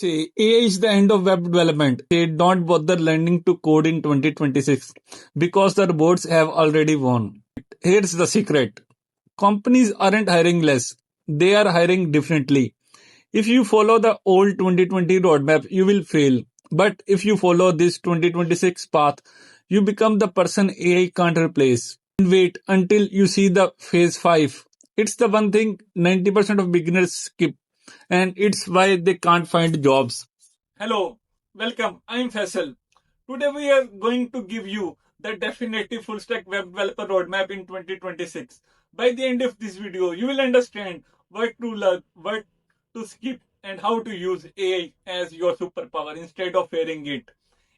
say AI is the end of web development. Say don't bother learning to code in 2026 because the robots have already won. Here's the secret. Companies aren't hiring less. They are hiring differently. If you follow the old 2020 roadmap, you will fail. But if you follow this 2026 path, you become the person AI can't replace. And wait until you see the phase 5. It's the one thing 90% of beginners skip, and it's why they can't find jobs. Hello, welcome. I'm Faisal. Today we are going to give you the definitive full stack web developer roadmap in 2026. By the end of this video, you will understand what to learn, what to skip, and how to use AI as your superpower instead of fearing it.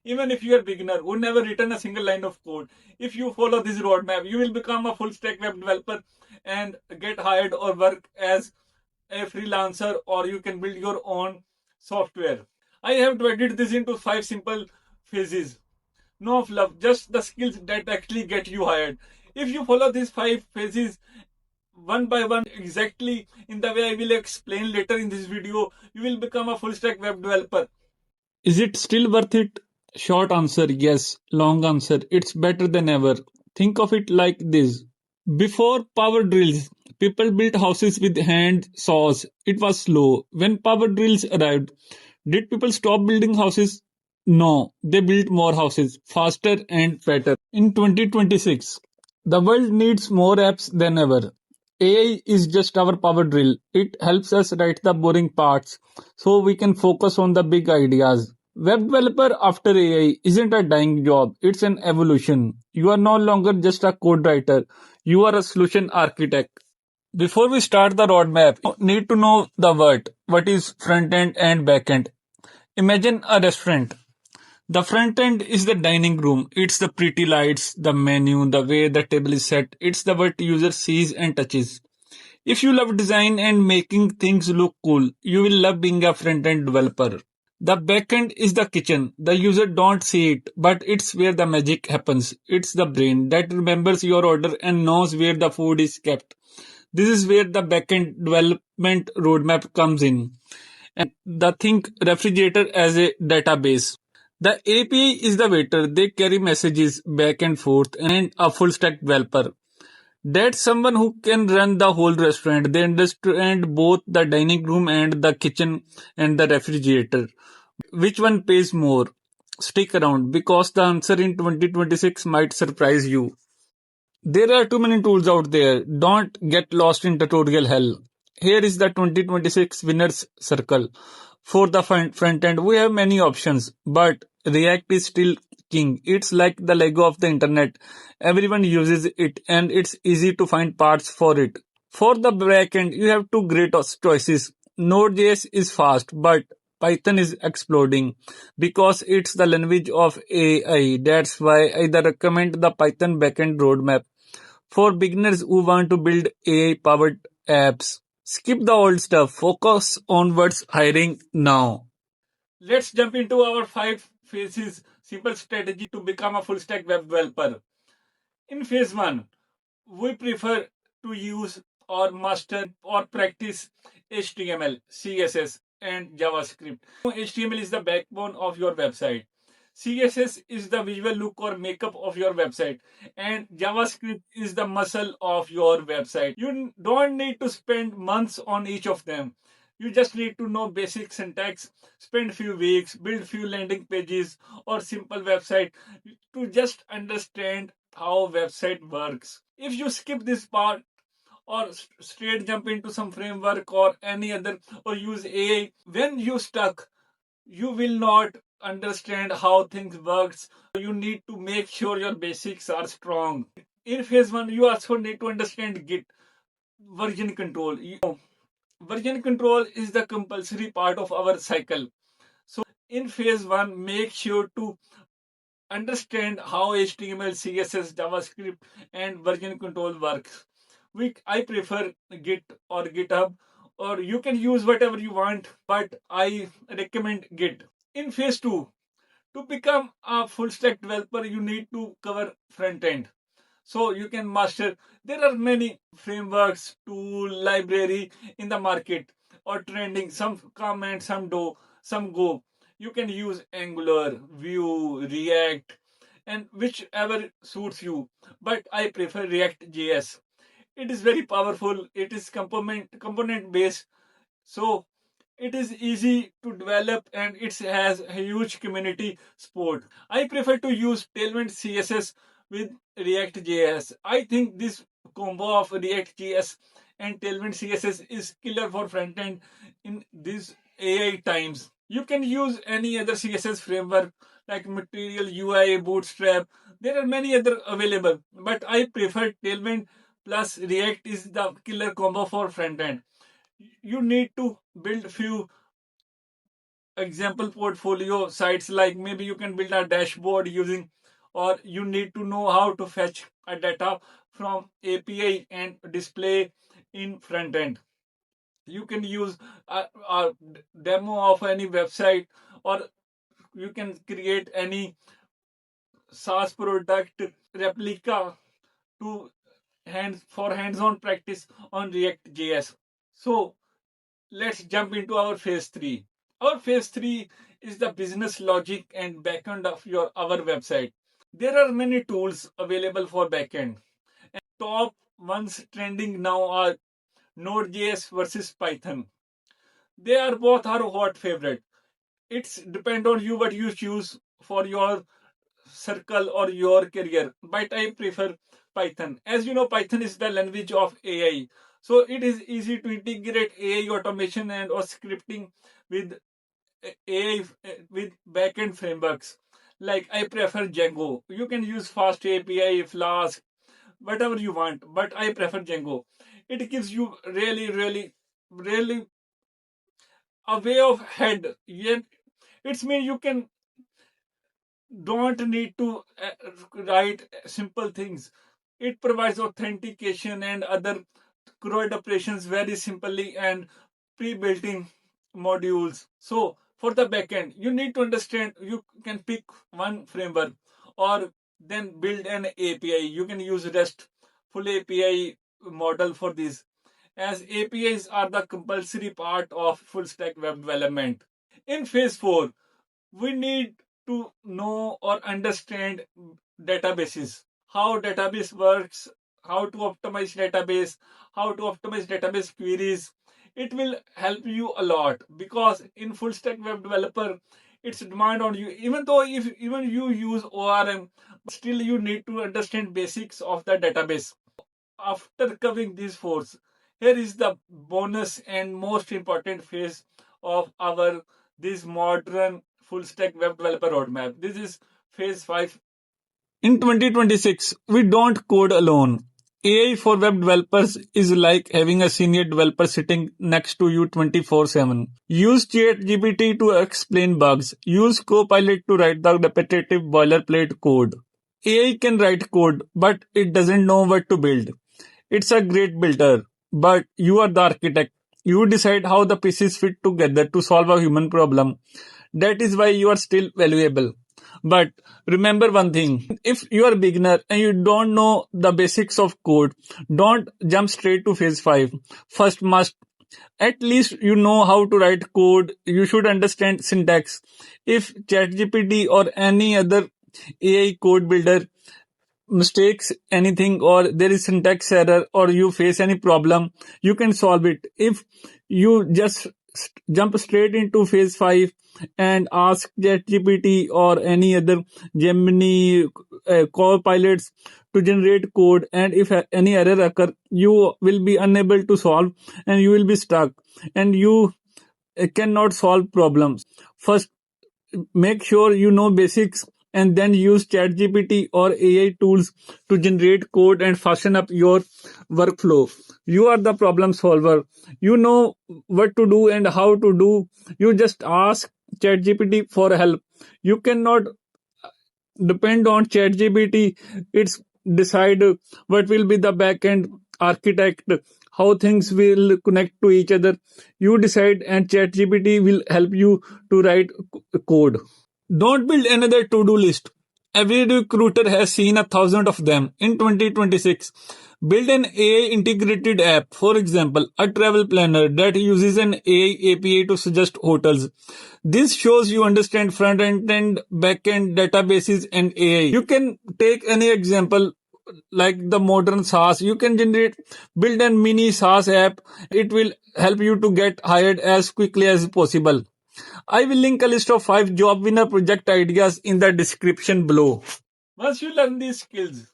Even if you are a beginner who never written a single line of code, if you follow this roadmap, you will become a full stack web developer and get hired or work as a freelancer, or you can build your own software. I have divided this into 5 simple phases. No fluff, just the skills that actually get you hired. If you follow these 5 phases one by one exactly in the way I will explain later in this video, you will become a full stack web developer. Is it still worth it? Short answer yes. Long answer it's better than ever. Think of it like this. Before power drills, people built houses with hand saws. It was slow. When power drills arrived, did people stop building houses? No, they built more houses, faster and better. In 2026, the world needs more apps than ever. AI is just our power drill. It helps us write the boring parts so we can focus on the big ideas. Web developer after AI isn't a dying job, it's an evolution. You are no longer just a code writer, you are a solution architect. Before we start the roadmap, you need to know the word. What is front end and back end? Imagine a restaurant. The front end is the dining room. It's the pretty lights, the menu, the way the table is set. It's the what user sees and touches. If you love design and making things look cool, you will love being a front end developer. The backend is the kitchen. The user don't see it, but it's where the magic happens. It's the brain that remembers your order and knows where the food is kept. This is where the backend development roadmap comes in. And the think refrigerator as a database. The API is the waiter. They carry messages back and forth, and a full stack developer. That's someone who can run the whole restaurant. They understand both the dining room and the kitchen and the refrigerator. Which one pays more? Stick around because the answer in 2026 might surprise you. There are too many tools out there. Don't get lost in tutorial hell. Here is the 2026 winners circle. For the front end, we have many options, but React is still king. It's like the Lego of the internet. Everyone uses it and it's easy to find parts for it. For the backend, you have two great choices. Node.js is fast, but Python is exploding because it's the language of AI. That's why I recommend the Python backend roadmap for beginners who want to build AI powered apps. Skip the old stuff, focus on what's hiring now. Let's jump into our 5 phases simple strategy to become a full stack web developer. In phase 1, we prefer to use or master or practice HTML, CSS, and JavaScript. HTML is the backbone of your website. CSS is the visual look or makeup of your website, and JavaScript is the muscle of your website. You don't need to spend months on each of them. You just need to know basic syntax, spend few weeks, build few landing pages or simple website to just understand how website works. If you skip this part or straight jump into some framework or any other or use AI, when you stuck, you will not understand how things works. You need to make sure your basics are strong. In phase 1, you also need to understand Git version control. Version control is the compulsory part of our cycle. So in phase 1, make sure to understand how HTML, CSS, JavaScript, and version control works. I prefer Git or GitHub, or you can use whatever you want, but I recommend Git. In phase 2, to become a full stack developer, you need to cover front end. So you can master. There are many frameworks, tool, library in the market or trending. Some come and some do. some Go. You can use Angular, Vue, React, and whichever suits you. But I prefer React JS. It is very powerful. It is component based, so it is easy to develop and it has a huge community support. I prefer to use Tailwind CSS with React JS. I think this combo of React JS and Tailwind CSS is killer for frontend in these AI times. You can use any other CSS framework like Material, UI, Bootstrap. There are many other available, but I prefer Tailwind plus React is the killer combo for frontend. You need to build few example portfolio sites, like maybe you can build a dashboard using, or you need to know how to fetch a data from API and display in front end. You can use a demo of any website, or you can create any SaaS product replica to hands-on practice on React JS. So let's jump into our phase 3. Our phase 3 is the business logic and backend of our website. There are many tools available for backend. Top ones trending now are Node.js versus Python. They are both our hot favorite. It's depend on you what you choose for your circle or your career. But I prefer Python. As you know, Python is the language of AI. So it is easy to integrate AI automation and or scripting with AI with backend frameworks. Like I prefer Django. You can use Fast API, Flask, whatever you want, but I prefer Django. It gives you really a way of head. Yeah, it's mean you can don't need to write simple things. It provides authentication and other CRUD operations very simply and pre-built in modules. So for the backend, you need to understand you can pick one framework or then build an API. You can use REST full API model for this, as APIs are the compulsory part of full stack web development. In phase 4, we need to know or understand databases, how database works, how to optimize database, how to optimize database queries. It will help you a lot because in full stack web developer, it's demand on you. Even though if even you use ORM, but still you need to understand basics of the database. After covering these four, here is the bonus and most important phase of our this modern full stack web developer roadmap. This is phase 5. In 2026, we don't code alone. AI for web developers is like having a senior developer sitting next to you 24/7. Use ChatGPT to explain bugs. Use Copilot to write the repetitive boilerplate code. AI can write code, but it doesn't know what to build. It's a great builder, but you are the architect. You decide how the pieces fit together to solve a human problem. That is why you are still valuable. But remember one thing, if you are a beginner and you don't know the basics of code, don't jump straight to phase 5. First must at least you know how to write code. You should understand syntax. If ChatGPT or any other AI code builder mistakes anything or there is syntax error or you face any problem, you can solve it. If you just jump straight into phase 5 and ask ChatGPT or any other Gemini co-pilots to generate code, and if any error occur, you will be unable to solve and you will be stuck and you cannot solve problems. First, make sure you know basics and then use ChatGPT or AI tools to generate code and fasten up your workflow. You are the problem solver. You know what to do and how to do. You just ask ChatGPT for help. You cannot depend on ChatGPT. It's decide what will be the backend architect, how things will connect to each other. You decide, and ChatGPT will help you to write code. Don't build another to-do list. Every recruiter has seen 1,000 of them. In 2026, build an AI integrated app. For example, a travel planner that uses an AI API to suggest hotels. This shows you understand front end, back end, databases, and AI. You can take any example like the modern SaaS. You can build a mini SaaS app. It will help you to get hired as quickly as possible. I will link a list of 5 job winner project ideas in the description below. Once you learn these skills,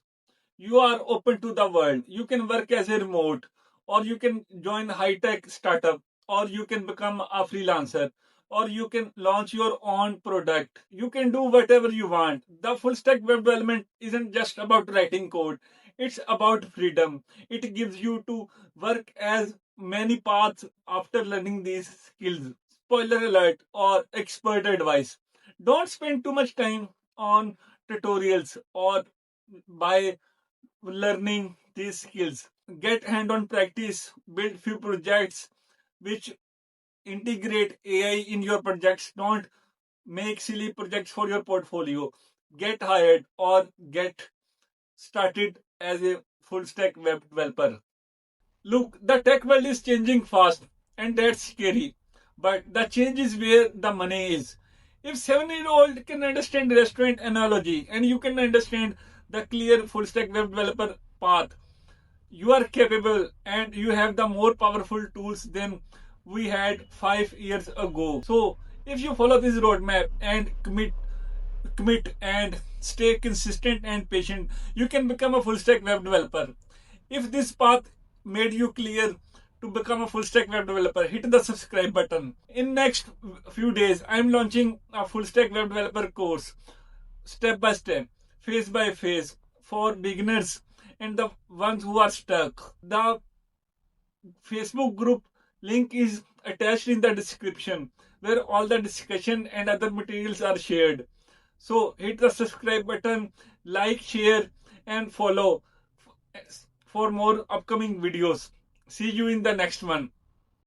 you are open to the world. You can work as a remote, or you can join high tech startup, or you can become a freelancer, or you can launch your own product. You can do whatever you want. The full stack web development isn't just about writing code. It's about freedom. It gives you to work as many paths after learning these skills. Spoiler alert or expert advice. Don't spend too much time on tutorials or by learning these skills. Get hand-on practice, build few projects which integrate AI in your projects. Don't make silly projects for your portfolio. Get hired or get started as a full stack web developer. Look, the tech world is changing fast, and that's scary. But the change is where the money is. If 7-year-old can understand restaurant analogy and you can understand the clear full stack web developer path, you are capable and you have the more powerful tools than we had 5 years ago. So if you follow this roadmap and commit and stay consistent and patient, you can become a full stack web developer. If this path made you clear to become a full stack web developer, hit the subscribe button. In next few days, I'm launching a full stack web developer course, step by step, phase by phase, for beginners and the ones who are stuck. The Facebook group link is attached in the description where all the discussion and other materials are shared. So hit the subscribe button, like, share, and follow for more upcoming videos. See you in the next one.